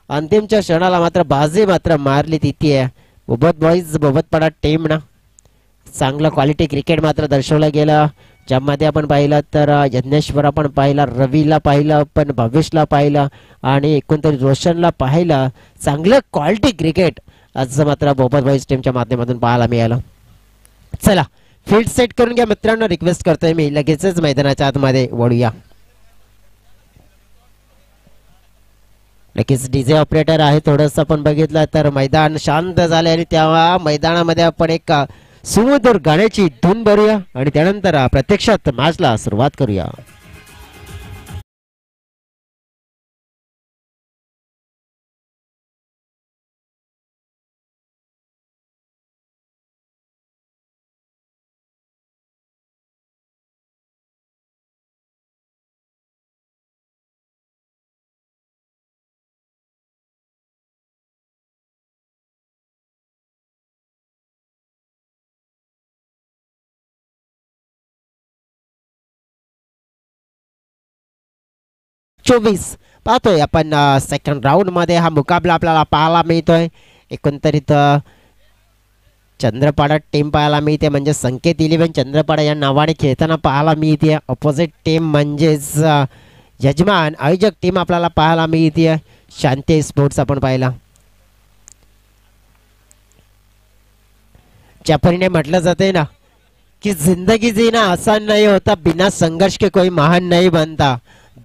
अंतिमच्या क्षणाला मात्र बाजी मात्र मारली तिथे बोबत बॉईज बोबतपाडा टीम ना. चांगलं क्वालिटी क्रिकेट मात्र दर्शवलं गेलं, ज्यामध्ये आपण पाहिलं तर यज्ञेश्वर आपण पाहिला, रवीला पाहिलं, पण भवेशला पाहिलं आणि एकूणतरी रोशनला पाहिलं. चांगलं क्वालिटी क्रिकेट आज मात्र बोबत बॉईज टीमच्या माध्यमातून पाहायला मिळालं. चला फील्ड सेट करून घ्या मित्रांनो, रिक्वेस्ट करतोय मी, लगेचच मैदानाच्या आतमध्ये वळूया. लगेच डीजे ऑपरेटर आहे, थोडंसं आपण बघितलं तर मैदान शांत झाले आणि तेव्हा मैदानामध्ये आपण एक सुमधुर गाण्याची धून भरूया आणि त्यानंतर प्रत्यक्षात मॅचला सुरुवात करूया. चोवीस पाहतोय आपण सेकंड राऊंड मध्ये हा मुकाबला आपल्याला पाहायला मिळतोय. एकंदरीत चंद्रपाडा टीम पाहायला मिळते, म्हणजे संकेत 11 चंद्रपाडा या नावाने खेळताना पाहायला मिळते. ऑपोजिट टीम म्हणजेच यजमान आयोजक टीम आपल्याला पाहायला मिळते शांती स्पोर्ट्स. आपण पाहिला ज्या परीने म्हटलं जाते ना कि जिंदगी जीना आसान नहीं होता, बिना संघर्ष के कोई महान नहीं बनता.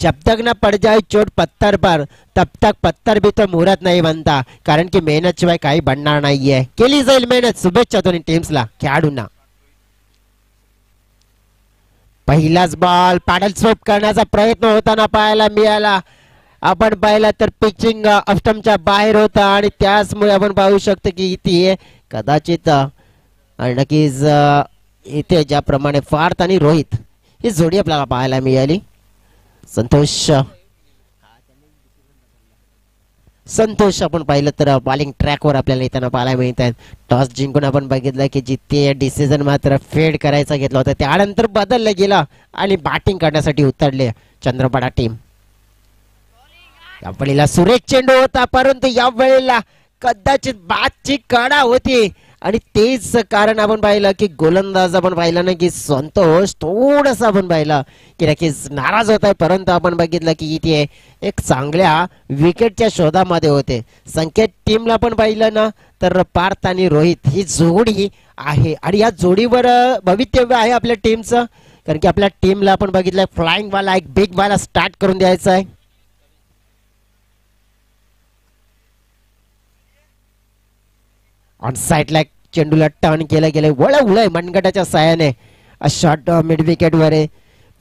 जब तक ना पड़ जाए चोट पत्थर पर तब तक पत्थर भी तो मुहूर्त नहीं बनता. कारण की मेहनत शिवाय काही बनणार नाहीये. केली जाईल मेहनत. शुभेच्छा दोन्ही टीम्सला, खेळाडूंना. पहिलाच बॉल पॅडल स्वीप करण्याचा प्रयत्न होताना पाहायला मिळाला. आपण पाहिला तर पिचिंग ऑफस्टंपच्या बाहेर होता आणि त्याचमुळे आपण पाहू शकतो की इथे कदाचित नक्कीच इथे ज्याप्रमाणे फार्थ आणि रोहित ही जोडी आपल्याला पाहायला मिळाली. संतोष आपण पाहिलं तर बॉलिंग ट्रॅकवर आपल्याला येताना पाहायला मिळत आहेत. टॉस जिंकून आपण बघितलं की जिथे डिसिजन मात्र फेड करायचा घेतला होता त्यानंतर बदललं गेला आणि बॅटिंग करण्यासाठी उतरले चंद्रपाडा टीम. यावेळेला सुरेख चेंडू होता, परंतु या वेळेला कदाचित बादची कडा होती आणि तेच कारण आपण पाहिलं की गोलंदाज आपण पाहिलं ना की संतोष थोडंसं आपण पाहिलं की नक्कीच नाराज होत आहे, परंतु आपण बघितलं की इथे एक चांगल्या विकेटच्या शोधामध्ये होते. संकेत टीमला पण पाहिलं ना तर पार्थ आणि रोहित ही जोडी आहे आणि या जोडीवर भवितव्य आहे आपल्या टीमचं, कारण की आपल्या टीमला आपण बघितलं फ्लाइंग वाला एक बिग वाला स्टार्ट करून द्यायचा आहे. ऑन साइडला चेंडूला टर्न केलं गेलं, वळवलंय मनगटाच्या साहाय्याने. शॉट मिड विकेट वर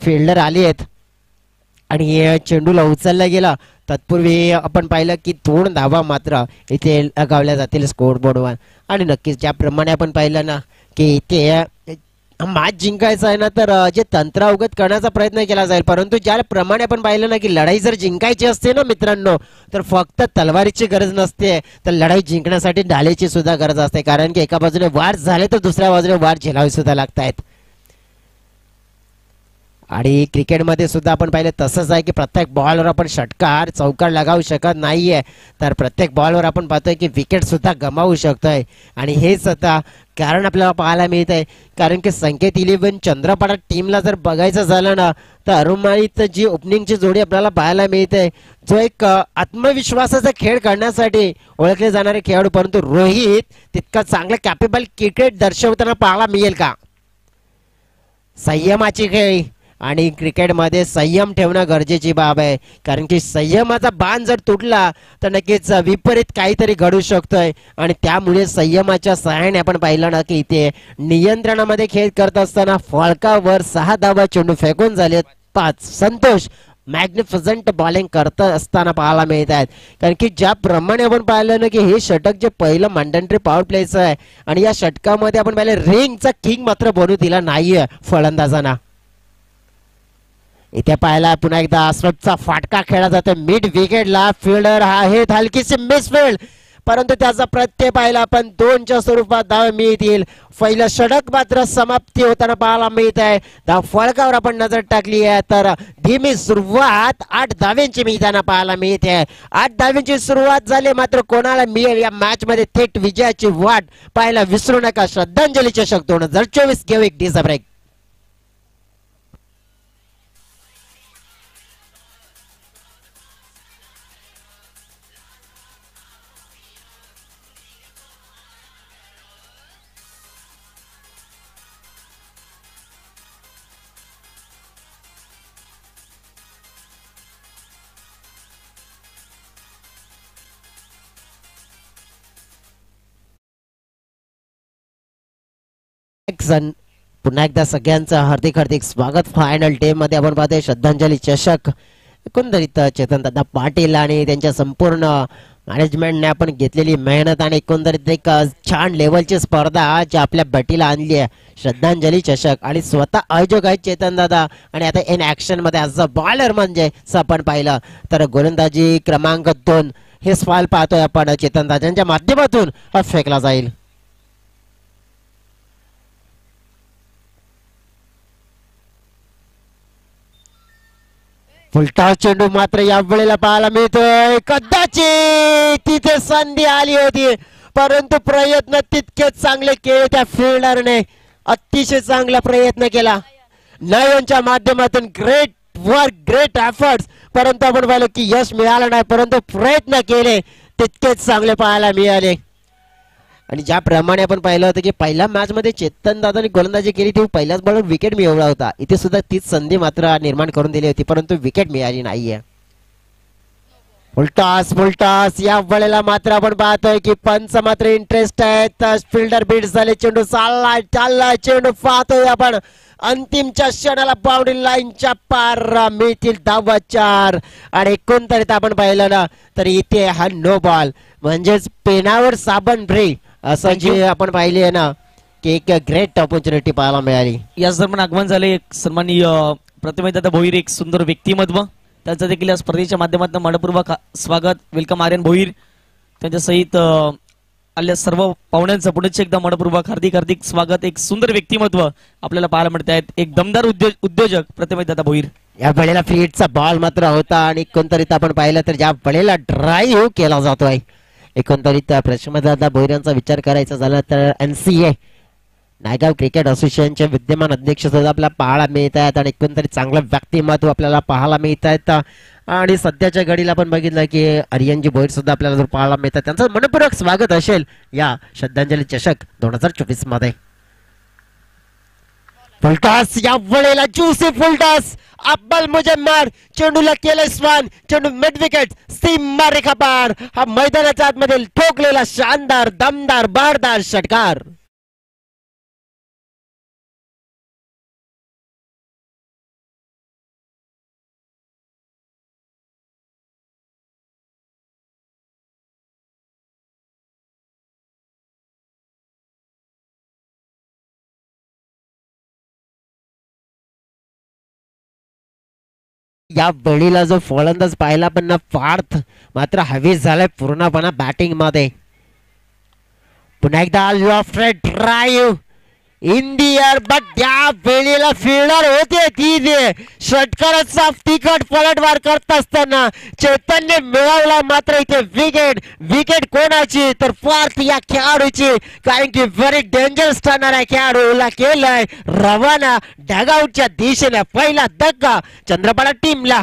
फिल्डर आली आहेत आणि चेंडूला उचलला गेला. तत्पूर्वी आपण पाहिलं की 2 धावा मात्र इथे लगावल्या जातील स्कोर बोर्डवर आणि नक्कीच ज्याप्रमाणे आपण पाहिलं ना की इथे मॅच जिंकायचं आहे ना तर जे तंत्र अवगत करण्याचा प्रयत्न केला जाईल, परंतु ज्याप्रमाणे आपण पाहिलं ना की लढाई जर जिंकायची असते ना मित्रांनो तर फक्त तलवारीची गरज नसते, तर लढाई जिंकण्यासाठी ढालेची सुद्धा गरज असते. कारण की एका बाजूने वार झाले तर दुसऱ्या बाजूने वार झेलावे सुद्धा लागतायत. आणि क्रिकेटमध्ये सुद्धा आपण पाहिलं तसंच आहे की प्रत्येक बॉलवर आपण षटकार चौकार लगावू शकत नाहीये, तर प्रत्येक बॉलवर आपण पाहतोय की विकेट सुद्धा गमावू शकतोय. आणि हेच आता कारण आपल्याला पाहायला मिळत आहे, कारण की संकेत 11 चंद्रपाडा टीमला जर बघायचं झालं ना तर अरुमाळीत जी ओपनिंगची जोडी आपल्याला पाहायला मिळते, जो एक आत्मविश्वासाचा खेळ करण्यासाठी ओळखले जाणारे खेळाडू, परंतु रोहित तितका चांगला कॅपेबल क्रिकेट दर्शवताना पाहायला मिळेल का? संयमाची खेळ आणि क्रिकेटमध्ये संयम ठेवणं गरजेची बाब आहे, कारण की संयमाचा बाण जर तुटला तर नक्कीच विपरीत काहीतरी घडू शकतोय. आणि त्यामुळे संयमाच्या सहाय्याने आपण पाहिलं ना की इथे नियंत्रणामध्ये खेळ करत असताना फळकावर 6 धावा चेंडू फेकून झाले 5. संतोष मॅग्निफिसंट बॉलिंग करत असताना पाहायला मिळत आहेत, कारण की ज्याप्रमाणे आपण पाहिलं ना की हे षटक जे पहिलं मॅन्डेटरी पॉवर प्लेचं आहे आणि या षटकामध्ये आपण पाहिलं रिंगचा किंग मात्र बनू दिला नाहीये फलंदाजांना. इथे पाहायला पुन्हा एकदा स्वीपचा फाटका खेळला जातो मिड विकेटला. फिल्डर आहेत हलकीशी मिसफिल्ड परंतु त्याचा प्रत्यय पाहिला पण 2च्या स्वरूपात धाव मिळतील. पहिलं षटक मात्र समाप्ती होताना पाहायला मिळत आहे. धाव फळकावर आपण नजर टाकली आहे तर धीमी सुरुवात 8 धाव्यांची मिळताना पाहायला मिळते. 8 धाव्यांची सुरुवात झाली मात्र कोणाला मिळेल या मॅच मध्ये थेट विजयाची वाट पाहायला विसरू नका. श्रद्धांजली चषक 2024 घेऊ एक डीचा ब्रेक. पुन्हा एकदा सगळ्यांचं हार्दिक हार्दिक स्वागत. फायनल डे मध्ये आपण पाहतोय श्रद्धांजली चषक. एकंदरीत चेतन दादा पाटील आणि त्यांच्या संपूर्ण मॅनेजमेंटने आपण घेतलेली मेहनत आणि एकंदरीत एक छान लेवलची स्पर्धा जी आपल्या बटीला आणली आहे श्रद्धांजली चषक. आणि स्वतः आयोजक आहेत चेतन दादा आणि आता इन ऍक्शन मध्ये आज बॉलर म्हणजे आपण पाहिलं तर गोलंदाजी क्रमांक 2 हे सवाल पाहतोय आपण चेतन दादांच्या माध्यमातून हा फेकला जाईल. फुलटा चेंडू मात्र या वेळेला पाहायला मिळतोय. कदाचित तिथे संधी आली होती परंतु प्रयत्न तितकेच चांगले केले त्या फिल्डरने. अतिशय चांगला प्रयत्न केला नयनच्या माध्यमातून. Great work, great efforts. परंतु आपण पाहिलं की यश मिळालं नाही परंतु प्रयत्न केले तितकेच चांगले पाहायला मिळाले. आणि ज्याप्रमाणे आपण पाहिलं होतं की पहिल्या मॅच मध्ये चेतन दादाने गोलंदाजी केली तेव्हा पहिल्याच बॉलवर विकेट मिळवला होता. इथे सुद्धा तीच संधी मात्र निर्माण करून दिली होती परंतु विकेट मिळाली नाहीये. फुलटॉस फुलटॉस या वेळेला मात्र आपण पाहतोय की पंच मात्र इंटरेस्ट आहेत. फिल्डर बीट झाले. चेंडू चाललाय चाललाय चेंडू पाहतोय आपण अंतिमच्या क्षणाला बाउंड्री लाईनच्या पार मिळतील धावा 4. आणि कोणतरी आपण पाहिलं ना तर इथे हा नो बॉल म्हणजेच पेनावर साबण ब्रे असं जे आपण पाहिले आहे ना की एक ग्रेट ऑपॉर्च्युनिटी पाहायला मिळाली. याच दरम्यान आगमन झाले एक सन्माननीय प्रतिमेदादा भोईर, एक सुंदर व्यक्तिमत्व. त्यांचं देखील या स्पर्धेच्या माध्यमातून मनपूर्वक स्वागत. वेलकम आर्यन भोईर. त्यांच्या सहित आल्या सर्व पाहुण्यांचं पुढे एकदा मनपूर्वक हार्दिक हार्दिक स्वागत. एक सुंदर व्यक्तिमत्व आपल्याला पाहायला मिळत आहेत. एक दमदार उद्योजक प्रतिमेदादा भोईर. या वेळेला फ्रीटचा बॉल मात्र होता आणि कोणतरी आपण पाहिलं तर ज्या वेळेला ड्राईव्ह केला जातोय एकंदरीत प्रश्नदादा भोईरांचा विचार करायचा झाला तर NCA नायगाव क्रिकेट असोसिएशनचे विद्यमान अध्यक्ष सुद्धा आपल्याला पाहायला मिळत आहेत आणि एकंदरीत चांगलं व्यक्तिमत्व आपल्याला पाहायला मिळत आहेत. आणि सध्याच्या घडीला आपण बघितलं की आर्यनजी भोईर सुद्धा आपल्याला जर पाहायला मिळतात. त्यांचं मनपूर्वक स्वागत असेल या श्रद्धांजली चषक 2024 मध्ये. फुलटॉस या वेळेला ज्युसी फुलटॉस. अब्बल मुजम्मर चेंडूला केले स्वान. चेंडू मिड विकेट सीमा रेखा पार. हा मैदानाच्या आतमध्ये ठोकलेला शानदार दमदार बारदार षटकार. या बळीला जो फलंदाज पाहिला पण ना पार्थ मात्र हवीस झालाय पूर्णपणे बॅटिंग मध्ये. पुन्हा एकदा loft drive in the air but त्या वेळेला फिल्डर होते ती षटकाराचा तिखट पलटवार करत असताना चैतन्य मिळवला मात्र इथे विकेट. विकेट कोणाची तर पार्थ या खेळाडूची. कारण की व्हेरी डेंजरस ठरणाऱ्या खेळाडूला केलंय रवाना डगआउटच्या दिशेने. पहिला धक्का चंद्रपाडा टीमला.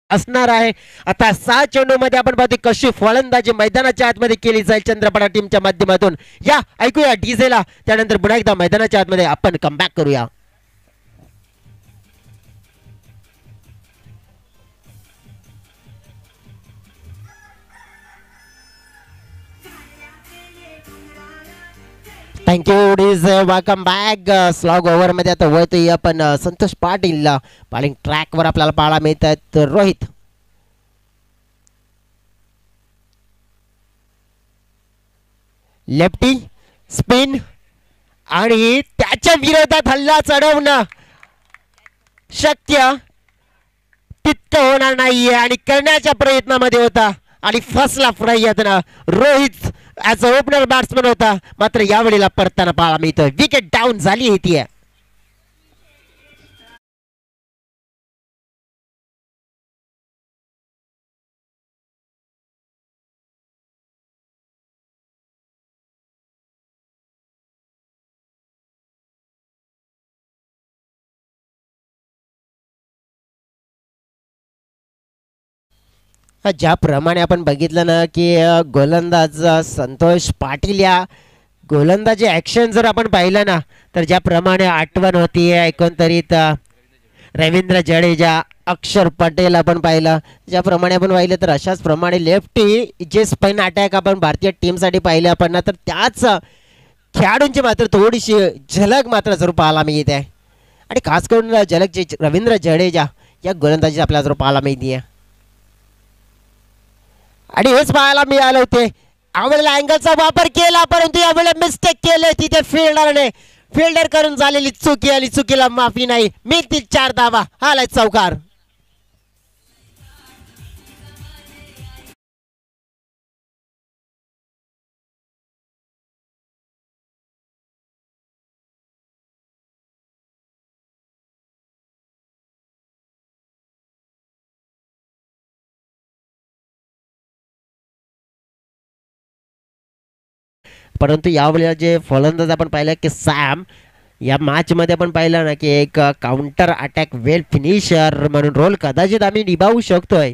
असणार आहे. आता 6 चेंडू मध्ये आपण पाहतो कशी फलंदाजी मैदानाच्या आतमध्ये केली जाईल चंद्रपडा टीमच्या माध्यमातून. या ऐकूया डीजेला, त्यानंतर पुन्हा एकदा मैदानाच्या आतमध्ये आपण कमबॅक करूया. Thank you DJ, welcome back. Slog over मध्ये आता वळतोय आपण संतोष पाटील बॉलिंग ट्रॅक वर आपल्याला पाहायला मिळत आहेत. रोहित लेफ्टी स्पिन आणि त्याच्या विरोधात हल्ला चढवणं शक्य तितकं होणार नाहीये आणि करण्याच्या प्रयत्नामध्ये होता आणि फसला प्रयत्न. Rohit as a opener batsman होता, मात्र यावेळेला परताना पाहायला मिळतोय. विकेट डाऊन झाली आहे ती. ज्याप्रमाणे आपण बघितलं ना की गोलंदाज संतोष पाटील या गोलंदाजी ऍक्शन जर आपण पाहिलं ना तर ज्याप्रमाणे आठवण होती एकंदरीत रवींद्र जडेजा, अक्षर पटेल आपण पाहिलं, ज्याप्रमाणे आपण पाहिलं तर अशाच प्रमाणे लेफ्टी जे स्पिन अटॅक आपण भारतीय टीमसाठी पाहिले आपण ना, तर त्याच खेळाडूंची मात्र थोडीशी झलक मात्र जरूर पाहायला मिळते आहे. आणि खास करून झलक जे रवींद्र जडेजा या गोलंदाजी आपल्याला जरूर पाहायला मिळते आहे. आणि हेच पाहायला मिळाले होते. यावेळेला अँगलचा वापर केला परंतु यावेळेला मिस्टेक केले तिथे फिल्डरने. फिल्डर करून झालेली चुकी आली, चुकीला माफी नाही. मिळतील 4 धावा, आलाय चौकार. परंतु यावेळेला जे फलंदाज आपण पाहिलं की सॅम, या मॅच मध्ये आपण पाहिलं ना की एक काउंटर अटॅक वेल फिनिशर म्हणून रोल कदाचित आम्ही निभावू शकतोय.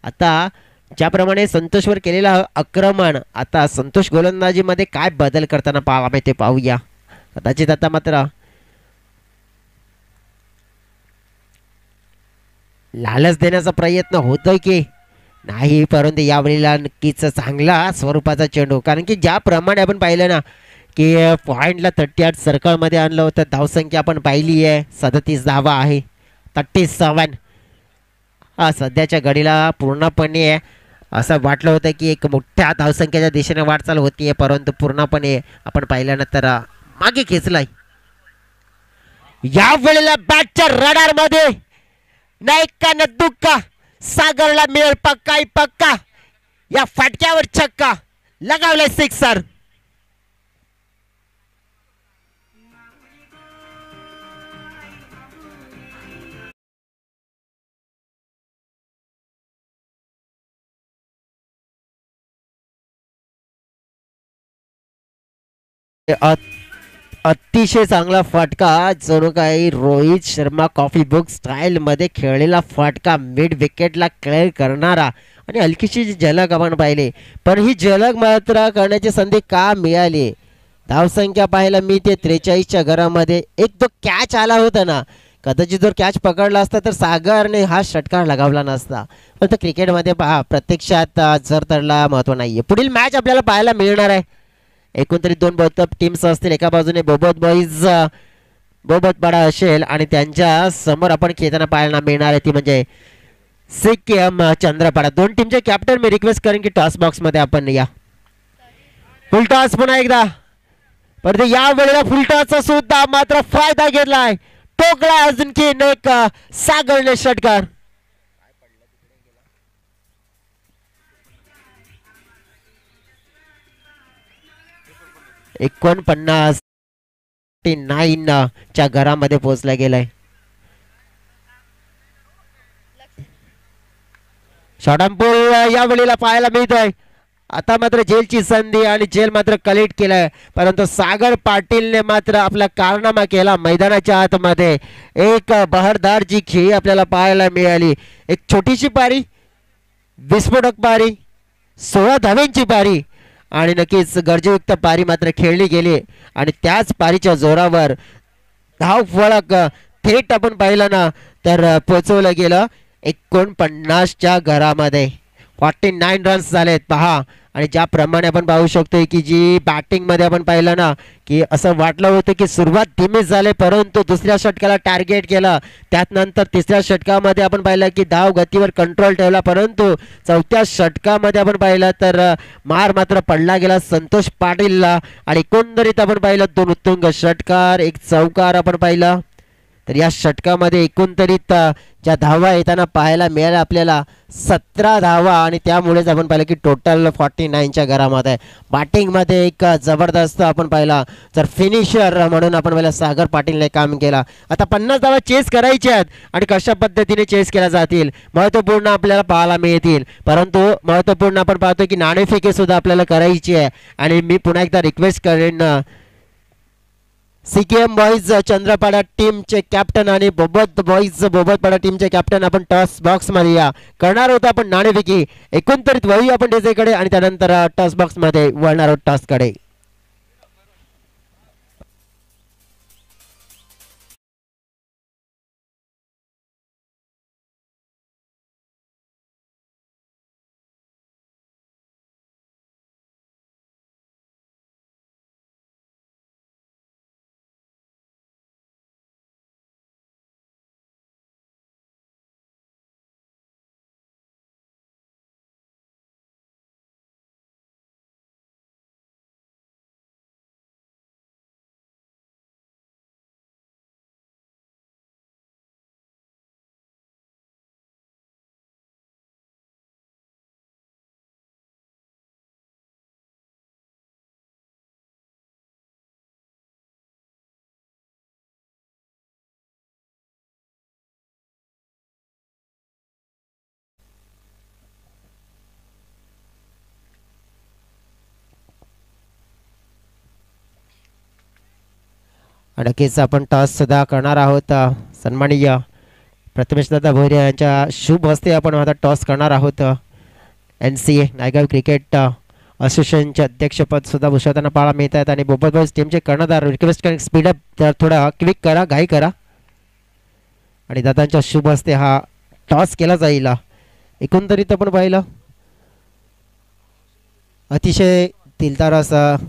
आता ज्याप्रमाणे संतोषवर केलेला आक्रमण, आता संतोष गोलंदाजीमध्ये काय बदल करताना पाहायला मिळते पाहूया. कदाचित आता मात्र लालच देण्याचा प्रयत्न होतोय की नाही, परंतु यावेळेला नक्कीच चांगला स्वरूपाचा चेंडू. कारण की ज्याप्रमाणे आपण पाहिलं ना की पॉईंटला 38 सर्कलमध्ये आणलं होतं. धावसंख्या आपण पाहिली आहे 37 धावा आहे, 37. हा सध्याच्या घडीला पूर्णपणे असं वाटलं होतं की एक मोठ्या धावसंख्येच्या दिशेने वाटचाल होतीये, परंतु पूर्णपणे आपण पाहिल्यानंतर मागे खेचलाय. यावेळेला बॅटच्या रडारमध्ये नाही का न दुःखा, सागरला मिळेल पक्का पक्का. या फाटक्यावर छक्का लगावलाय, सिक्सर. अतिशय चांगला फटका, जणू काही Rohit Sharma coffee book style मध्ये खेळलेला फटका, मिड विकेटला क्लिअर करणारा. आणि हलकीशी झलक आपण पाहिली, पण ही झलक मात्र करण्याची संधी का मिळाली. धावसंख्या पाहायला मी ते 43च्या घरामध्ये. एक तो कॅच आला होता ना, कदाचित जर कॅच पकडला असता तर सागरने हा षटकार लगावला नसता. पण क्रिकेटमध्ये पहा प्रत्यक्षात जर तरला महत्व नाहीये. पुढील मॅच आपल्याला पाहायला मिळणार आहे. एकूण तरी 2 बौद्ध टीम्स असतील. एका बाजूने बोबोत बॉईज बोबत पाडा असेल आणि त्यांच्या समोर आपण खेळताना पाहायला मिळणार आहे ती म्हणजे सिक्कीम चंद्रपाडा. 2 टीमचे कॅप्टन मी रिक्वेस्ट करेन की टॉस बॉक्स मध्ये आपण या. फुल टॉस पुन्हा एकदा, परंतु या वेळेला फुल टॉसचा सुद्धा मात्र फायदा घेतलाय. टोकला अजून की एक सागरने षटकार. 49 च्या घरामध्ये पोहोचला गेलाय. शॉर्ट पूल या वेळेला पाहायला मिळतोय. आता मात्र झेलची संधी आणि झेल मात्र कलेक्ट केलाय, परंतु सागर पाटीलने मात्र आपला कारनामा केला मैदानाच्या आतमध्ये. एक बहरदार जी खेळी आपल्याला पाहायला मिळाली. एक छोटीशी पारी, विस्फोटक पारी, 16 धाव्यांची पारी आणि नक्कीच गरजेयुक्त पारी मात्र खेळली गेली. आणि त्याच पारीच्या जोरावर धाव फलक थेट आपण पाहिलं ना तर पोचवलं गेलं 49च्या घरामध्ये. 49 रन्स झालेत पहा. आणि ज्याप्रमाणे आपण पाहू शकतोय की जी बॅटिंग मध्ये आपण पाहिलं ना की असं वाटलं होतं की सुरुवात धीमी झाले, परंतु दुसऱ्या षटकाला टार्गेट केलं. त्यानंतर तिसऱ्या षटकामध्ये आपण पाहिलं की धाव गतीवर कंट्रोल ठेवला, परंतु चौथ्या षटकामध्ये आपण पाहिलं तर मार मात्र पडला गेला संतोष पाटीलला. आणि एकंदरीत आपण पाहिलं 2 उत्तुंग षटकार, 1 चौकार आपण पाहिलं. तर या षटकामध्ये एकंदरीत ज्या धावा येताना पाहायला मिळाल्या आपल्याला 17 धावा. आणि त्यामुळेच आपण पाहिलं की टोटल 49च्या घरामध्ये. बॅटिंगमध्ये एक जबरदस्त आपण पाहिला तर फिनिशर म्हणून आपण पाहिलं सागर पाटीलने काम केला. आता 50 धावा चेस करायच्या आहेत आणि कशा पद्धतीने चेस केल्या जातील महत्त्वपूर्ण आपल्याला पाहायला मिळतील. परंतु महत्त्वपूर्ण आपण पाहतो की नाणेफेकी सुद्धा आपल्याला करायची आहे. आणि मी पुन्हा एकदा रिक्वेस्ट करेन सीकेएम बॉईज चंद्रपाडा टीमचे कॅप्टन आणि बोबत बॉईज बोबतपाडा टीमचे कॅप्टन आपण टॉस बॉक्स मध्ये या. करणार होता आपण नाणेफेकी. एकंदरीत वळू आपण डिझेकडे आणि त्यानंतर टॉस बॉक्स मध्ये वळणार आहोत टॉस कडे. नक्कीच आपण टॉस सुद्धा करणार आहोत. सन्माननीय प्रथमेश दादा भोईर यांच्या शुभ हस्ते आपण आता टॉस करणार आहोत. NCA नायगाव क्रिकेट असोसिएशनचे अध्यक्षपद सुद्धा भूषवताना पाहायला मिळत आहेत. आणि बोबत बॉईज टीमचे कर्णधार रिक्वेस्ट करा स्पीडअप थोडा क्विक करा, घाई करा. आणि दादांच्या शुभ हस्ते हा टॉस केला जाईल. एकंदरीत आपण पाहिलं अतिशय दिलदार असं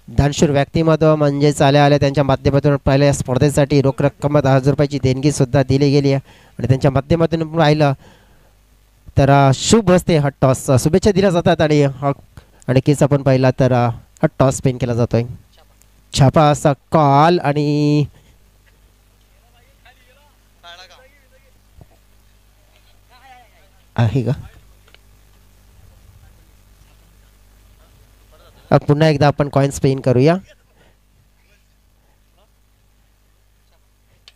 दानशूर व्यक्तिमत्व म्हणजेच आले त्यांच्या माध्यमातून पहिल्या स्पर्धेसाठी रोख रक्कम 10,000 रुपयाची देणगी सुद्धा दिली गेली आहे. आणि त्यांच्या माध्यमातून पाहिलं तर शुभ हस्ते हा टॉस शुभेच्छा दिल्या जातात. आणि हा आणखीच आपण पाहिला तर हा टॉस स्पेन केला जातोय. छापा असा कॉल आणि आहे का पुन्हा एकदा आपण कॉइन स्पेन करूया.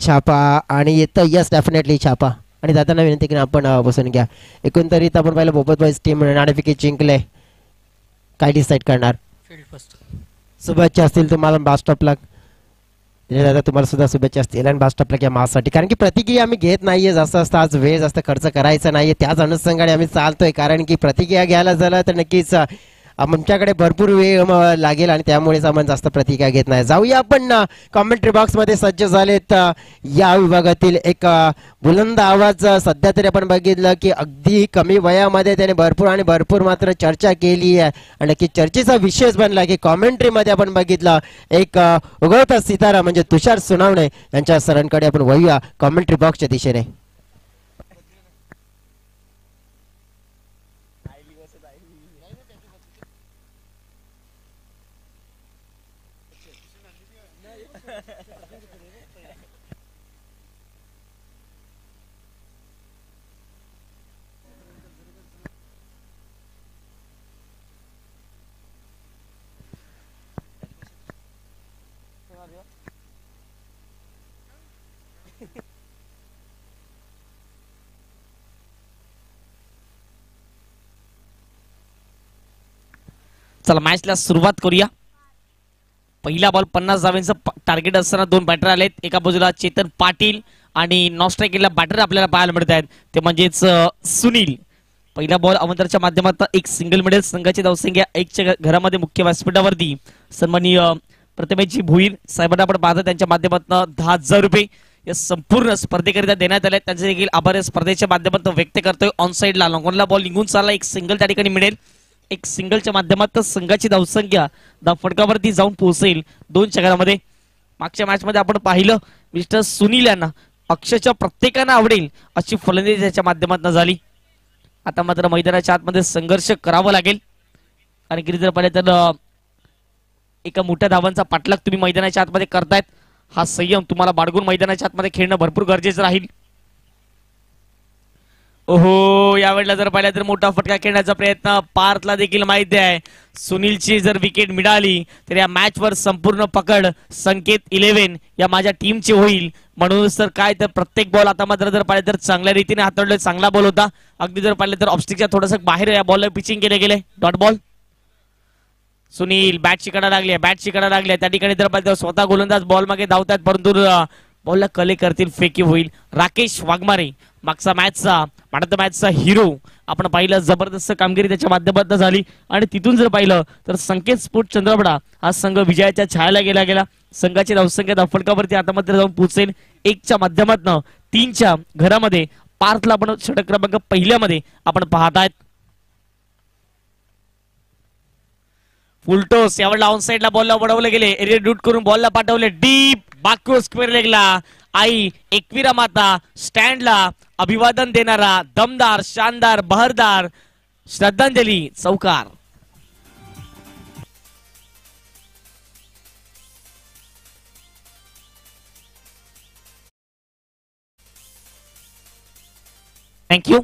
छापा आणि येतं यस डेफिनेटली छापा. आणि दादांना विनंती की आपण बसून घ्या. एकंदरीत आपण पाहिलं बोबत बॉईज टीम नाणेफेकी जिंकले. काय डिसाईड करणार? शुभेच्छा असतील तुम्हाला बास्टॉपला. दादा तुम्हाला सुद्धा शुभेच्छा असतील आणि बास्टॉपला घ्या मासाठी, कारण की प्रतिक्रिया आम्ही घेत नाहीये. जास्त असतं आज वेळ जास्त खर्च करायचा नाहीये, त्याच अनुषंगाने आम्ही चालतोय. कारण की प्रतिक्रिया घ्यायला झालं तर नक्कीच आमच्याकडे भरपूर वेळ लागेल आणि त्यामुळेच आपण जास्त प्रतिक्रिया घेत नाही. जाऊया आपण कॉमेंट्री बॉक्स मध्ये सज्ज झालेत या विभागातील एक बुलंद आवाज. सध्या तरी आपण बघितलं की अगदी कमी वयामध्ये त्याने भरपूर मात्र चर्चा केली आहे. आणि नक्की चर्चेचा विषयच बनला की कॉमेंट्री मध्ये आपण बघितलं एक उगवता सितारा म्हणजे तुषार सोनावणे यांच्या सरांकडे आपण वळूया कॉमेंट्री बॉक्सच्या दिशेने. चला मॅचला सुरुवात करूया. पहिला बॉल 50 धावांचं टार्गेट असताना दोन बॅटर आलेत. एका बाजूला चेतन पाटील आणि नॉन स्ट्राईकला बॅटर आपल्याला पाहायला मिळत आहेत, ते म्हणजेच सुनील. पहिला बॉल अवंतरच्या माध्यमातून एक सिंगल मिडल. संघाची धावसंख्या 1च्या घरामध्ये मुख्य व्यासपीठावरती सन्माननीय प्रतिमेची भोईर साहेबांना आपण पाहतो त्यांच्या माध्यमातून 10,000 रुपये या संपूर्ण स्पर्धेकरिता देण्यात आले. त्यांचे देखील आभार या स्पर्धेच्या माध्यमातून व्यक्त करतोय. ऑन साईडला लॉंगॉनला बॉल निघून चालला, एक सिंगल त्या ठिकाणी मिळेल. एक सिंगलच्या माध्यमातून संघाची धावसंख्या फटकावरती जाऊन पोहोचेल 2च्या घरामध्ये. मागच्या मॅच मध्ये आपण पाहिलं मिस्टर सुनील यांना अक्षरशः प्रत्येकानं आवडेल अशी फलंदाजी त्याच्या माध्यमातून झाली. आता मात्र मैदानाच्या आतमध्ये संघर्ष करावा लागेल. आणि किती जर पाहिलं तर एका मोठ्या धावांचा पाठलाग तुम्ही मैदानाच्या आतमध्ये करतायत. हा संयम तुम्हाला बाळगून मैदानाच्या आतमध्ये खेळणं भरपूर गरजेचं राहील. ओहो, यावेळेला जर पाहिलं तर मोठा फटका खेळण्याचा प्रयत्न पार्थला देखील माहिती आहे. सुनीलची जर विकेट मिळाली तर या मॅच वर संपूर्ण पकड संकेत 11 या माझ्या टीमची होईल. म्हणून तर काय तर प्रत्येक बॉल आता मात्र जर पाहिलं तर चांगल्या रीतीने हाताळले. चांगला बॉल होता. अगदी जर पाहिलं तर ऑब्स्टिकच्या थोडंसं बाहेर या बॉलला पिचिंग केले गेले. Dot ball. सुनील बॅटची कडा लागली, बॅटची कडा लागली. त्या ठिकाणी जर पाहिलं स्वतः गोलंदाज बॉल मागे धावतात, परंतु बॉलला कले करतील, फेकी होईल. राकेश वाघमारे मागचा मॅचचा हिरो आपण पाहिलं. जबरदस्त कामगिरी त्याच्या माध्यमातून झाली. आणि तिथून जर पाहिलं तर संकेत स्पोर्ट चंद्रपडा हा संघ विजयाच्या छायाला गेला. संघाची धावसंख्या फटकावरती आता मात्र जाऊन पोहोचेल 1च्या माध्यमातून 3च्या घरामध्ये. पार्थला आपण षटक क्रमांक पहिल्यामध्ये आपण पाहत आहेत. फुलटोस यावेळेला ऑन साईडला बॉलला वळवले गेले. एरिया डूट करून बॉलला पाठवले डीप बाको स्क्वेअर लेगला. आई एकविरा माता स्टँडला अभिवादन देणारा दमदार शानदार बहरदार श्रद्धांजली चौकार. थँक्यू.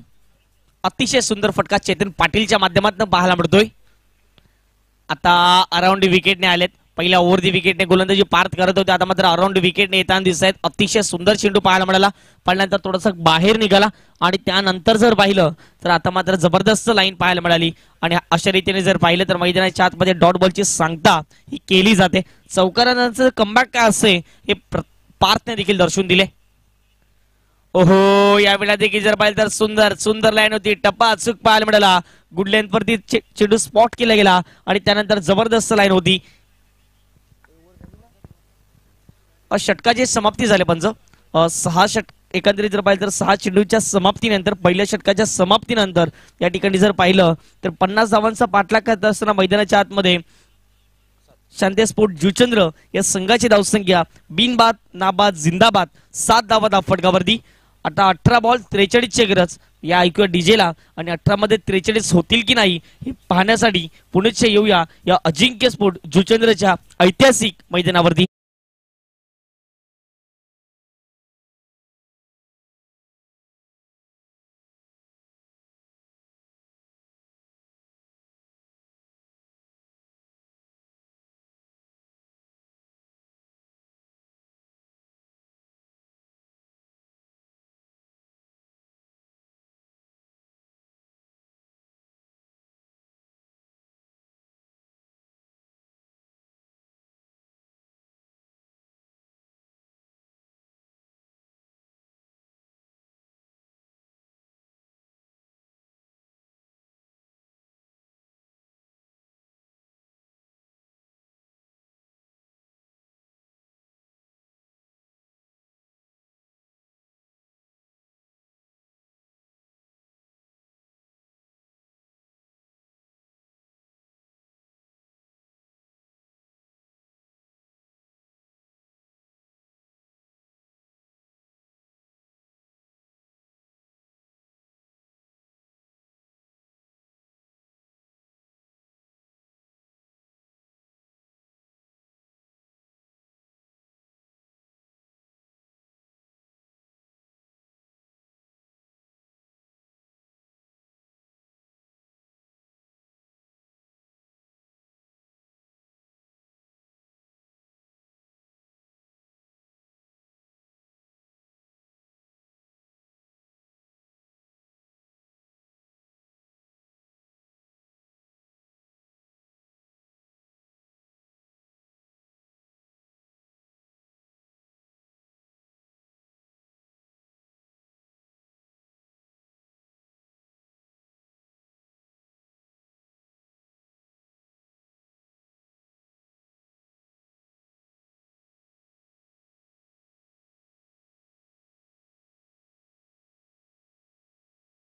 अतिशय सुंदर फटका चेतन पाटीलच्या माध्यमातून पाहायला मिळतोय. आता अराउंड विकेटने आलेत. पहिल्या ओव्हर दी विकेटने गोलंदाजी पार्थ करत होते, आता मात्र अराउंड विकेटने येताना दिसत आहेत. अतिशय सुंदर चेंडू पाहायला मिळाला. पडल्यानंतर थोडासा बाहेर निघाला आणि त्यानंतर जर पाहिलं तर आता मात्र जबरदस्त लाईन पाहायला मिळाली. आणि अशा रीतीने जर पाहिलं तर मैदानाच्या आतमध्ये डॉट बॉलची सांगता ही केली जाते. चौकारानंतर कमबॅक काय असते हे पार्थने देखील दर्शवून दिले. ओहो, यावेळेला देखील जर पाहिलं तर सुंदर सुंदर लाईन होती. टप्पा अचूक पाहायला मिळाला. गुड लेंथ वरती चेंडू स्पॉट केला गेला आणि त्यानंतर जबरदस्त लाईन होती. षटकाची समाप्ती झाली. पंच 6 एकंदरीत जर पाहिलं तर 6 चेंडूच्या समाप्तीनंतर पहिल्या षटकाच्या समाप्तीनंतर या ठिकाणी जर पाहिलं तर 50 धावांचा पाठलाग करत असताना मैदानाच्या आतमध्ये शांती स्पोर्ट जुचंद्र या संघाची धावसंख्या बिनबाद नाबाद जिंदाबाद 7 धावा फटकावरती. आता 18 बॉल 43ची गरज या ऐकूया डीजेला. आणि 18 मध्ये 43 होतील की नाही हे पाहण्यासाठी पुणेच येऊया या अजिंक्य स्पोर्ट जुचंद्रच्या ऐतिहासिक मैदानावरती.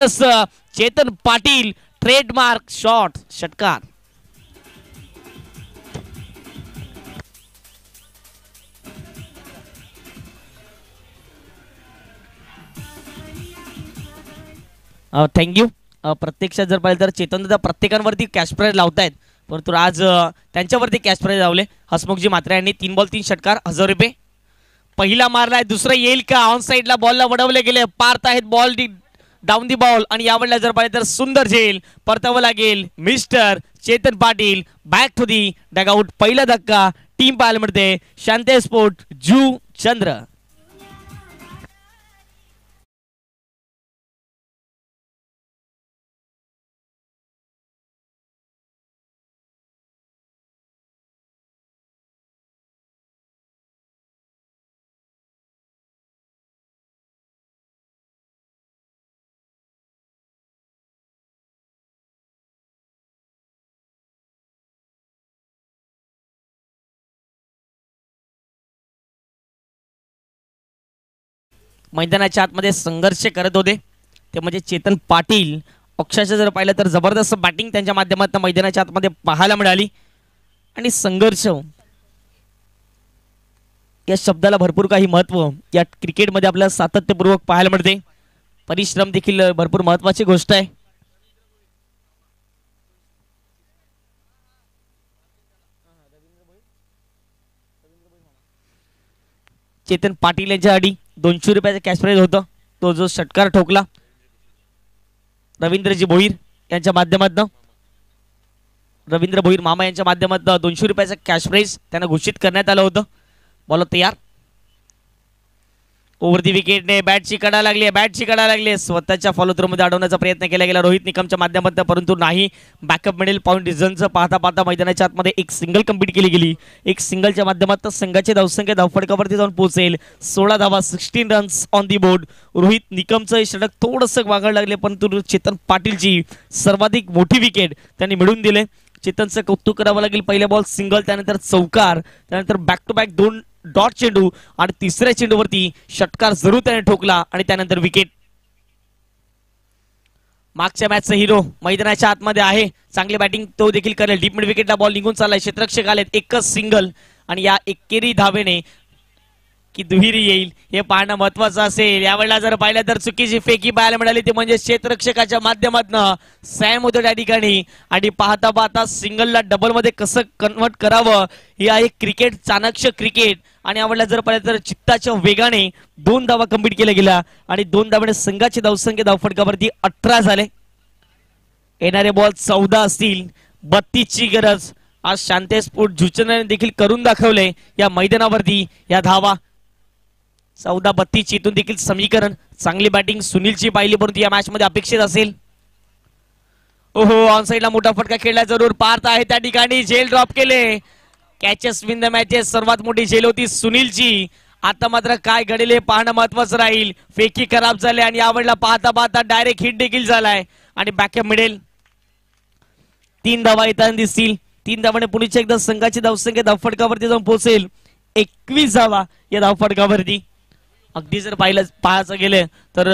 जबरदस्त चेतन पाटील ट्रेडमार्क शॉट षटकार. थँक्यू. प्रत्यक्षात जर पाहिलं तर चेतन दादा प्रत्येकांवरती कॅश प्राइज लावतायत, परंतु आज त्यांच्यावरती कॅश प्राइज लावले. हसमुखजी मात्रे यांनी 3 बॉल 3 षटकार 1000 रुपये. पहिला मारलाय, दुसरा येईल का? ऑन साइडला बॉलला वडवले गेले, पार्थ आहेत बॉल डाऊन दी बॉल आणि यावेळेला जर पाहिलं तर सुंदर झेल परतावं लागेल. Mister Chetan Patil back to the dugout. पहिला धक्का टीम पाहायला मिळते शांते स्पोर्ट जू चंद्र. मैदानाच्या आतमध्ये संघर्ष करत होते ते म्हणजे चेतन पाटील. अक्षरशः जर पाहिलं तर जबरदस्त बॅटिंग त्यांच्या माध्यमातून मैदानाच्या आतमध्ये पाहायला मिळाली आणि संघर्ष या शब्दाला भरपूर काही महत्त्व या क्रिकेटमध्ये आपल्याला सातत्यपूर्वक पाहायला मिळते. परिश्रम देखील भरपूर महत्त्वाची गोष्ट आहे. चेतन पाटील यांच्या आधी 200 रुपयाचा कॅश प्राइज होता. तो जो षटकार ठोकला रवींद्रजी भोईर यांच्या माध्यमातून, रवींद्र भोईर मामा यांच्या माध्यमातून 200 रुपयाचा कॅश प्राइज त्यांना घोषित करण्यात आलं होतं. बॉल तयार. ओव्हर दी विकेटने बॅटची कडा लागली. स्वतःच्या फॉलो थ्रो मध्ये अडवण्याचा प्रयत्न केला गेला रोहित निकमच्या माध्यमातून, परंतु नाही. बॅकअप मिडल पॉईंट रिझनचं पाहता पाहता मैदानाच्या आतमध्ये एक सिंगल कंप्लीट केली गेली. एक सिंगलच्या माध्यमातून संघाची धावसंख्या धावफटकावरती जाऊन पोहोचेल 16 धावा 16 runs on the board. Rohit निकमचं षटक थोडंसं वागायला लागले, परंतु चेतन पाटीलची सर्वाधिक मोठी विकेट त्यांनी मिळवून दिले. चेतनचं कौतुक करावं लागेल. पहिल्या बॉल सिंगल, त्यानंतर चौकार, त्यानंतर बॅक टू बॅक 2 डॉट चेंडू आणि तिसऱ्या चेंडूवरती षटकार जरूर त्याने ठोकला आणि त्यानंतर विकेट. मागच्या मॅचचा हिरो मैदानाच्या आतमध्ये आहे. चांगली बॅटिंग तो देखील करेल. डीप मिड विकेटला बॉल निघून चाललाय. क्षेत्ररक्षक आलेत. एकच सिंगल आणि या एकेरी धावेने की दुहेरी येईल हे पाहणं महत्वाचं असेल. यावेळेला जर पाहिलं तर चुकीची फेकी पाहायला मिळाली ती म्हणजे क्षेत्ररक्षकाच्या माध्यमातून सॅम होतो त्या ठिकाणी. आणि पाहता पाहता सिंगलला डबल मध्ये कसं कन्वर्ट करावं ही आहे क्रिकेट, चाणक्य क्रिकेट. आणि यावेळेला जर पाहिलं तर चित्ताच्या वेगाने 2 धावा कंप्लीट केल्या गेल्या आणि 2 धावाने संघाची धावसंख्या धावफटकावरती 18 झाले. येणारे बॉल 14 असतील. 32 ची गरज आज शांते स्पोर्ट जुचंद्रने देखील करून दाखवले या मैदानावरती. या धावा 14-32 इथून देखील समीकरण. चांगली बॅटिंग सुनीलची पाहिली, परंतु या मॅच मध्ये अपेक्षित असेल. ओहो, ऑन साइडला मोठा फटका खेळला जरूर. पार्थ आहे त्या ठिकाणी. झेल ड्रॉप केले. Catches win the matches. सर्वात मोठी झेल होती सुनीलची. आता मात्र काय घडेल हे पाहणं महत्वाचं राहील. फेकी खराब झाले आणि यावेळेला पाहता पाहता डायरेक्ट हिट देखील झालाय आणि बॅकअप मिळेल. 3 धावा येताना दिसतील. 3 धावाने पुढच्या एकदा संघाची धावसंख्या धावफटकावरती जाऊन पोहोचेल 21 धावा या धावफटकावरती. अगदी जर पाहायचं गेलं तर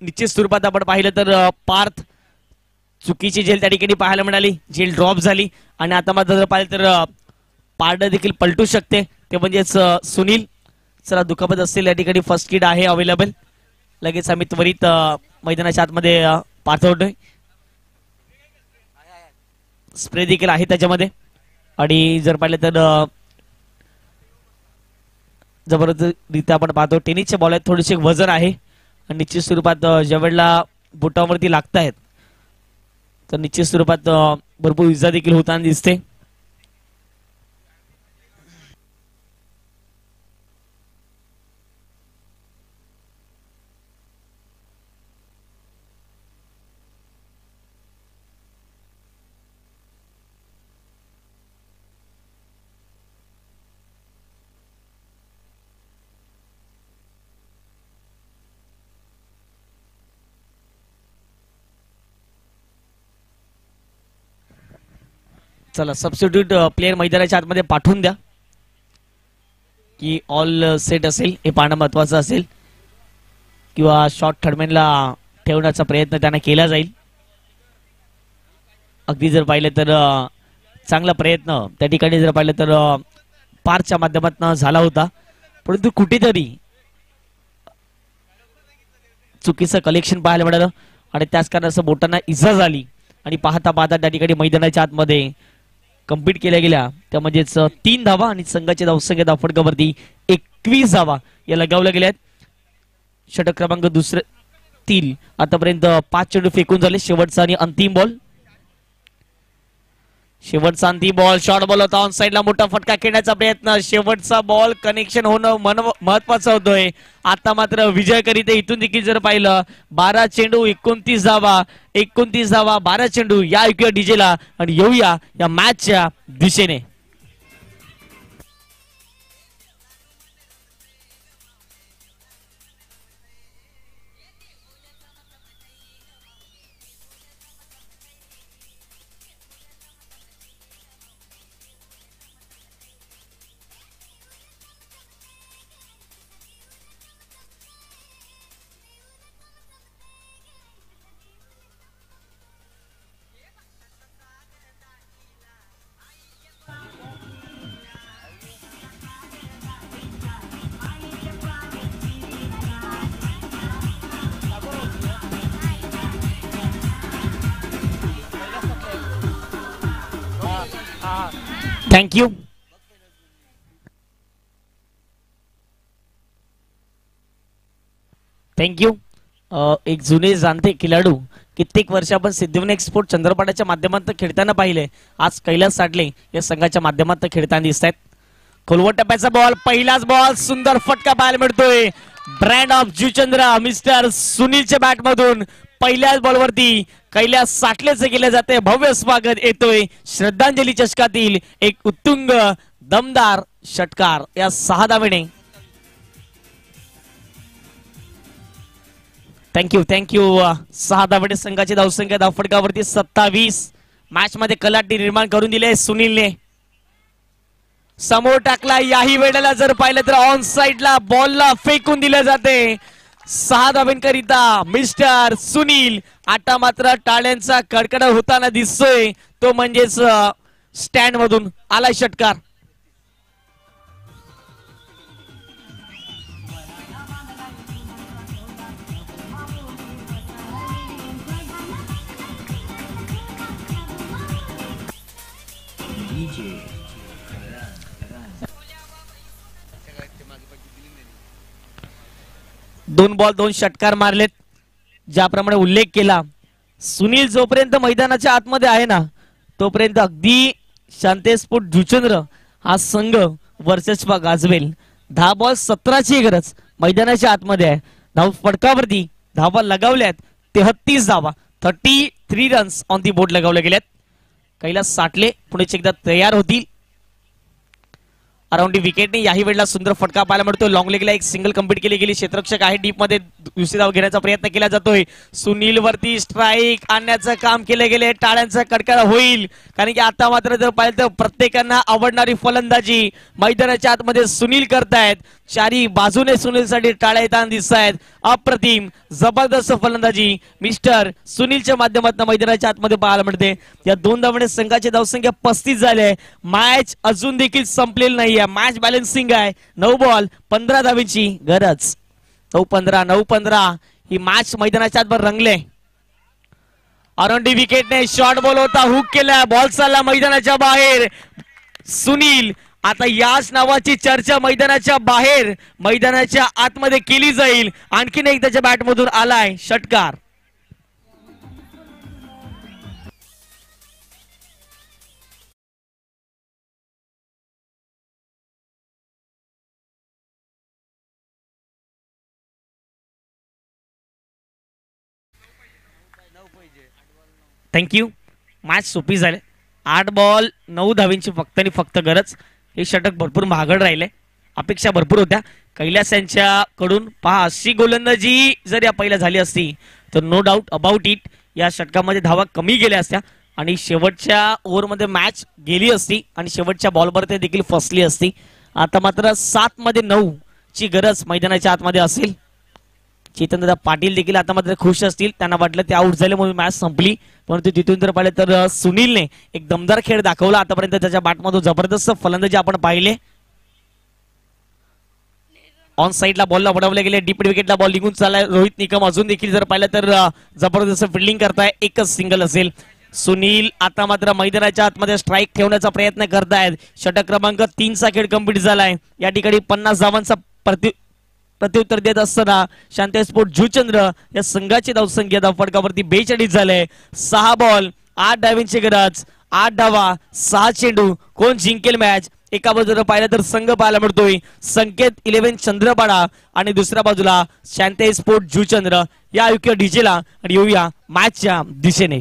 निश्चित स्वरूपात आपण पाहिलं तर पार्थ चुकीची झेल त्या ठिकाणी पाहायला मिळाली. झेल ड्रॉप झाली आणि आता मात्र जर पाहिलं तर पारड देखील पलटू शकते ते म्हणजेच सुनील. चला, दुखापत असतील या ठिकाणी फर्स्ट किट आहे अवेलेबल. लगेच आम्ही त्वरित मैदानाच्या आतमध्ये पाठवतोय. स्प्रे देखील आहे त्याच्यामध्ये आणि जर पाहिलं तर जबरदस्तरित्या आपण पाहतो टेनिसचे बॉल आहेत. थोडेसे वजन आहे आणि निश्चित स्वरूपात ज्यावेळेला बोटावरती लागतायत तर निश्चित स्वरूपात भरपूर इजा देखील होताना दिसते. चला, सबस्टिट्यूट प्लेयर मैदानाच्या आतमध्ये पाठवून द्या की ऑल सेट असेल हे पाहणं महत्वाचं असेल, किंवा शॉर्ट थर्डमॅनला ठेवण्याचा प्रयत्न त्यांना केला जाईल. अगदी जर पाहिलं तर चांगला प्रयत्न त्या ठिकाणी जर पाहिलं तर पारच्या माध्यमातून झाला होता, परंतु कुठेतरी चुकीचं कलेक्शन पाहायला मिळालं आणि त्याच कारणास्तव बोटांना इजा झाली आणि पाहता पाहता त्या ठिकाणी मैदानाच्या आतमध्ये कंप्लीट केल्या गेल्या त्या म्हणजेच 3 धावा आणि संघाच्या धावसंख्या धावफटकावरती 21 धावा या लगावल्या गेल्यात. षटक क्रमांक दुसरे आतापर्यंत 5 चेंडू फेकून झाले. शेवटचा आणि अंतिम बॉल, शेवटचा अंतिम बॉल शॉर्ट बॉल होता. ऑन साइडला मोठा फटका खेळण्याचा प्रयत्न, शेवटचा बॉल कनेक्शन होणं महत्वाचं होतोय. आता मात्र विजयकरित इथून देखील जर पाहिलं 12 चेंडू 29 धावा 12 चेंडू या ऐकूया डीजेला आणि येऊया या मॅचच्या दिशेने. थँक्यू. थँक्यू. एक जुने जाणते खेळाडू कित्येक वर्ष आपण सिद्धिविनायक स्पोर्ट चंद्रपाड्याच्या माध्यमातून खेळताना पाहिले. आज कैलास साडले या संघाच्या माध्यमातून खेळताना दिसत आहेत. खोलवट टप्प्याचा बॉल, पहिलाच बॉल, सुंदर फटका पाहायला मिळतोय. ब्रँड ऑफ जुचंद्र मिस्टर सुनीलच्या बॅट मधून पहिल्याच बॉलवरती कैलास साठलेचे केले जाते. भव्य स्वागत येतोय श्रद्धांजली चषकातील एक उत्तुंग दमदार षटकार या 6 धावेने. थँक्यू. 6 धावेने संघाची धावसंख्या धावफटकावरती 27. मॅच मध्ये कलाटी निर्माण करून दिले सुनीलने. समोर टाकला. याही वेळेला जर पाहिलं तर ऑन साइडला बॉलला फेकून दिले जाते. 6 धावेंकरिता मिस्टर सुनील. आता मात्र टाळ्यांचा कडकड होताना दिसतोय, तो म्हणजेच स्टँड मधून आलाय षटकार. दोन बॉल 2 षटकार मारलेत. ज्याप्रमाणे उल्लेख केला, सुनील जोपर्यंत मैदानाच्या आतमध्ये आहे ना तोपर्यंत अगदी शांतेस्फोट जुचंद्र हा संघ वर्चस्व गाजवेल. 10 बॉल 17ची गरज मैदानाच्या आतमध्ये आहे. धाव फटकावरती धावा लगावल्यात 33 धावा 33 रन्स ऑन दी बोर्ड लगावले गेल्यात. कैलास साठले पुढे एकदा तयार होतील. अराउंड विकेटने याही वेळेला सुंदर फटका पाहायला मिळतो. लॉंग लेगला एक सिंगल कंप्लीट केली गेली. क्षेत्ररक्षक आहे डीप मध्ये, दुसरी धाव घेण्याचा प्रयत्न केला जातोय. सुनील वरती स्ट्राईक आणण्याचं काम केले गेले. टाळ्यांचा कडकड होईल, कारण की आता मात्र जर पाहिलं तर प्रत्येकांना आवडणारी फलंदाजी मैदानाच्या आतमध्ये सुनील करतायत. चारी बाजूने सुनीलसाठी टाळ्या येताना दिसत आहेत. अप्रतिम जबरदस्त फलंदाजी मिस्टर सुनीलच्या माध्यमातून मैदानाच्या आतमध्ये पाहायला मिळते. या 2 धावांनी संघाची धावसंख्या 35 झाली. मॅच अजून देखील संपलेली नाहीये. मॅच बॅलन्सिंग आहे. 9 बॉल 15 धावांची गरज. 9-15 ही मॅच मैदानाच्या आत रंगले. अराउंड विकेटने शॉर्ट बॉल होता, हुक केला, बॉल चालला मैदानाच्या बाहेर. सुनील आता याच नावाची चर्चा मैदानाच्या बाहेर मैदानाच्या आतमध्ये केली जाईल. आणखीन एक त्याच्या बॅट मधून आलाय षटकार. थँक्यू. मॅच सोपी झाली. 8 बॉल 9 धावींची फक्त आणि फक्त गरज. हे षटक भरपूर महागड राहिले. अपेक्षा भरपूर होत्या कैलास यांच्याकडून. पहा, अशी गोलंदाजी जर या पहिल्या झाली असती तर नो डाऊट अबाउट इट या षटकामध्ये धावा कमी गेल्या असत्या आणि शेवटच्या ओव्हरमध्ये मॅच गेली असती आणि शेवटच्या बॉलवर ते देखील फसली असती. आता मात्र 7 मध्ये 9 ची गरज मैदानाच्या आतमध्ये असेल. चेतनदादा पाटील देखील आता मात्र खुश असतील, त्यांना वाटलं ते आउट झाले म्हणून मॅच संपली, परंतु तिथून जर पाहिलं तर सुनीलने एक दमदार खेळ दाखवला. आतापर्यंत त्याच्या बॅटमधून जबरदस्त फलंदाजी आपण पाहिले. ऑन साइडला बॉलला वडवले गेले, डीप विकेटला बॉल निघून चाललाय. रोहित निकम अजून देखील जर पाहिलं तर जबरदस्त फिल्डिंग करताय, एकच सिंगल असेल. सुनील आता मात्र मैदानाच्या आतमध्ये स्ट्राईक ठेवण्याचा प्रयत्न करतायत. षटक क्रमांक 3 चा खेळ कंप्लीट झालाय. या ठिकाणी 50 धावांचा प्रत्युत्तर देत असताना शांती स्पोर्ट जुचंद्र या संघाची धावसंख्या धावफटकावरती 42 झाले. 6 बॉल 8 डावींची गरज, 8 धावा 6 चेंडू. कोण जिंकेल मॅच? एका बाजूला पाहिलं तर संघ पाहायला मिळतोय संकेत 11 चंद्रपाडा आणि दुसऱ्या बाजूला शांती स्पोर्ट जुचंद्र. या ऐकूया डीजेला आणि येऊया मॅचच्या दिशेने.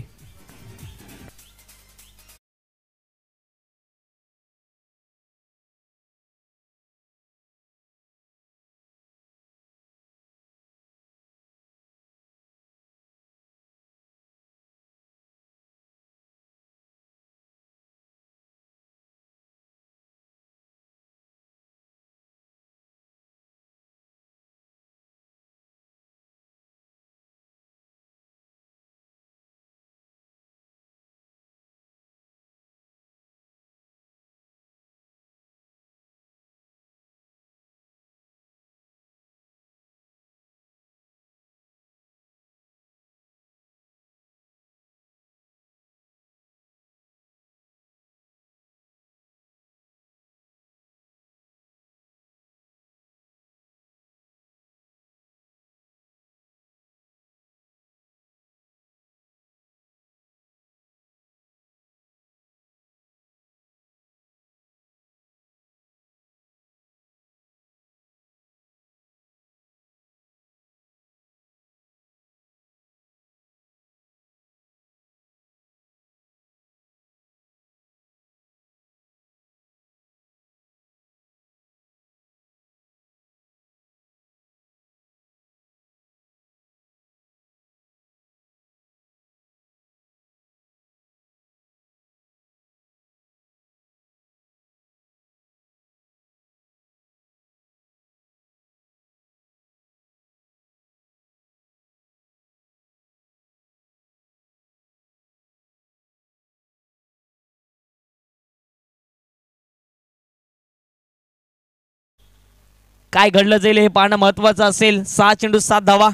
काय घडलं जाईल हे पाहणं महत्वाचं असेल. 6 चेंडू 7 धावा.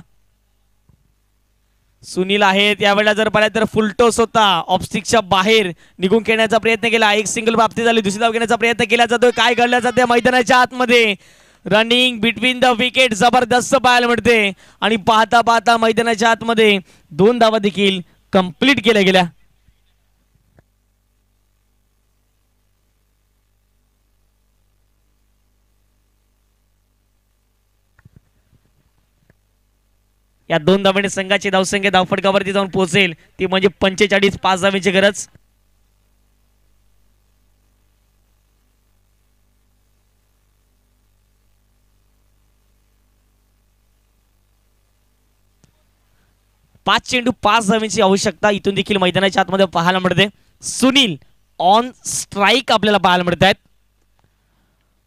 सुनील आहेत यावेळेला जर पाहिलं तर फुलटॉस होता, ऑफस्टिकच्या बाहेर निघून खेळण्याचा प्रयत्न केला. एक सिंगल प्राप्ती झाली, दुसरी धाव घेण्याचा प्रयत्न केला जातोय. काय घडलं जाते मैदानाच्या आतमध्ये? रनिंग बिटवीन द विकेट जबरदस्त पाहायला मिळते आणि पाहता पाहता मैदानाच्या आतमध्ये 2 धावा देखील कंप्लीट केल्या गेल्या. या 2 धावांनी संघाची धावसंख्या धावफटकावरती जाऊन पोहोचेल, ती म्हणजे 45. 5 धावांची गरज. पाच चेंडू 5 धावांची आवश्यकता इथून देखील मैदानाच्या आतमध्ये पाहायला मिळते. सुनील ऑन स्ट्राईक आपल्याला पाहायला मिळत आहेत.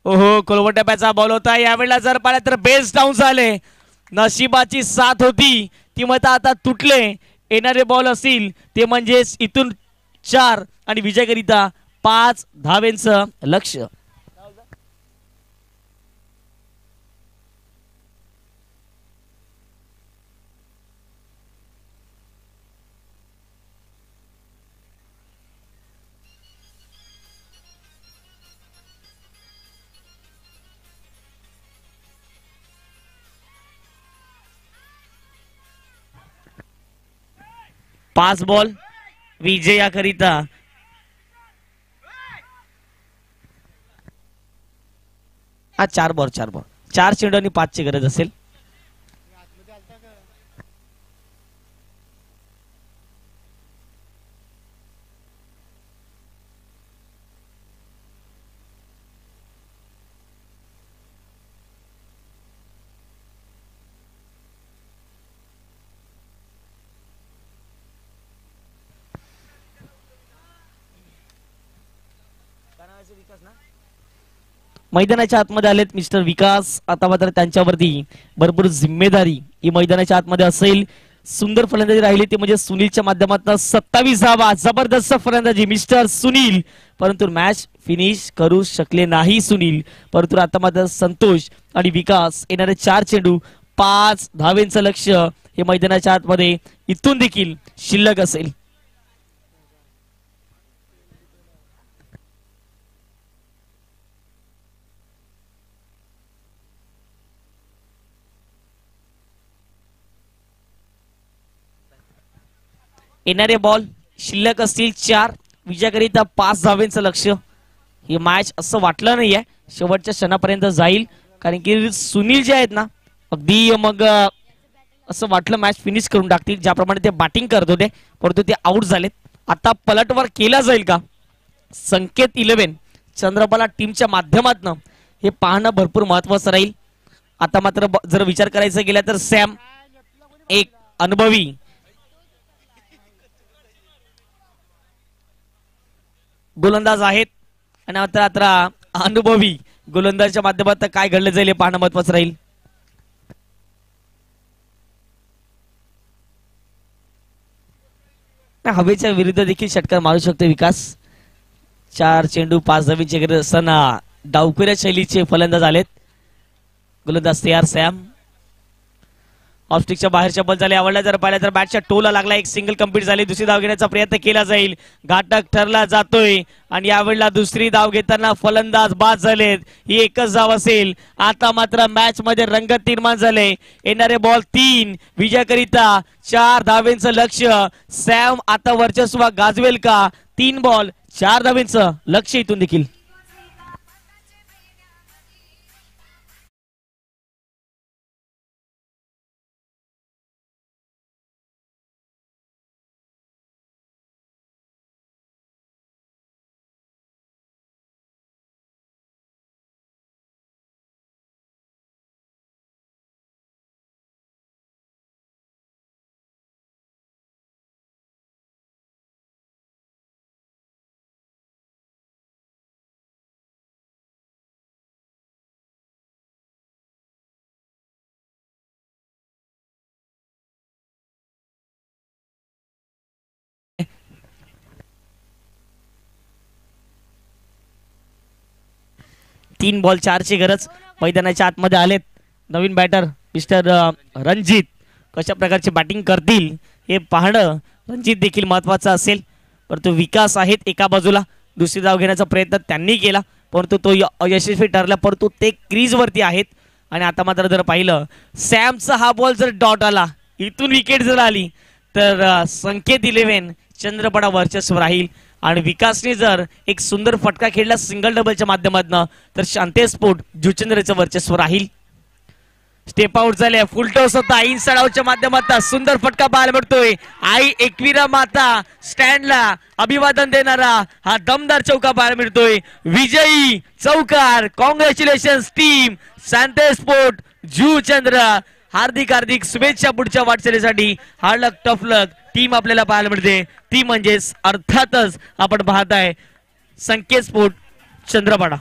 ओहो, कोलवटप्याचा बॉल होता यावेळेला जर पाहिलं तर बेस डाऊन झाले. नशिबाची साथ होती ती मत आता तुटले. येणारे बॉल असतील ते म्हणजेच इथून 4 आणि विजयकरिता 5 धावेंचं लक्ष. पाच बॉल विजयाकरिता. हा 4 बॉल 4 चेंडू आणि 5 ची गरज असेल. मैदानाच्या आतमध्ये आलेत मिस्टर विकास. आता मात्र त्यांच्यावरती भरपूर जिम्मेदारी ही मैदानाच्या आतमध्ये असेल. सुंदर फलंदाजी राहिली ती म्हणजे सुनीलच्या माध्यमातून 27 धावा. जबरदस्त फलंदाजी मिस्टर सुनील, परंतु मॅच फिनिश करू शकले नाही सुनील. परंतु आता मात्र संतोष आणि विकास येणारे 4 चेंडू 5 धावेंचं लक्ष्य हे मैदानाच्या आतमध्ये इथून देखील शिल्लक असेल. येणारे बॉल शिल्लक असतील 4. विजयाकरिता 5 धावेंचं लक्ष्य. हे मॅच असं वाटलं नाहीये शेवटच्या क्षणापर्यंत जाईल, कारण की सुनील जे आहेत ना अगदी मग असं वाटलं मॅच फिनिश करून टाकतील ज्याप्रमाणे ते बॅटिंग करत होते, परंतु ते आउट झालेत. आता पलटवार केला जाईल का? संकेत 11 चंद्रपाला टीमच्या माध्यमातून हे पाहणं भरपूर महत्वाचं राहील. आता मात्र जर विचार करायचा गेला तर सॅम एक अनुभवी गोलंदाज आहेत आणि आता अनुभवी गोलंदाजच्या माध्यमातून काय घडलं जाईल हे पाहणं महत्वाचं राहील. हवेच्या विरुद्ध देखील षटकार मारू शकतो विकास. 4 चेंडू 5 धावेचे असताना डावखुऱ्या शैलीचे फलंदाज आलेत. गोलंदाज तयार सॅम. ऑफस्टिकच्या बाहेरच्या बॉल झाले. आवडला जर पाहिला तर बॅटच्या टोला लागला. एक सिंगल कंप्लीट झाली. दुसरी धाव घेण्याचा प्रयत्न केला जाईल. घातक ठरला जातोय आणि यावेळेला दुसरी धाव घेताना फलंदाज बाद झालेत. ही एकच धाव असेल. आता मात्र मॅच मध्ये रंगत निर्माण झाले. येणारे बॉल 3. विजयाकरिता 4 धावेंचं लक्ष्य. सॅम आता वर्चस्व गाजवेल का? 3 बॉल 4 धावेंचं लक्ष्य इथून देखील. तीन बॉल 4 ची गरज. मैदानाच्या आतमध्ये आलेत नवीन बॅटर मिस्टर रणजित. कशा प्रकारची बॅटिंग करतील हे पाहणं रणजित देखील महत्वाचं असेल. परंतु विकास आहेत एका बाजूला. दुसरी धाव घेण्याचा प्रयत्न त्यांनी केला परंतु तो अयशस्वी ठरला. परंतु ते क्रीज वरती आहेत. आणि आता मात्र जर पाहिलं सॅमचा हा बॉल जर डॉट आला, इथून विकेट जर आली तर संकेत 11 चंद्रपडा वर्चस्व राहील. आणि विकासने जर एक सुंदर फटका खेळला सिंगल डबलच्या माध्यमातून तर शांते स्पोर्ट जुचंद्रचं वर्चस्व राहील. स्टेप आउट झाले. फुल टॉस होता इनसाइड आउटच्या माध्यमातून सुंदर फटका पाहायला मिळतोय. आई एकविरा माता स्टँडला अभिवादन देणारा हा दमदार चौका पाहायला मिळतोय. विजयी चौकार. Congratulations team Shante sport Juchandra. हार्दिक हार्दिक शुभेच्छा पुढच्या वाटचालीसाठी. Hard luck tough luck team आपल्याला पाहायला मिळते. ती म्हणजेच अर्थातच आपण पाहताय संकेत स्पोर्ट चंद्रपाडा.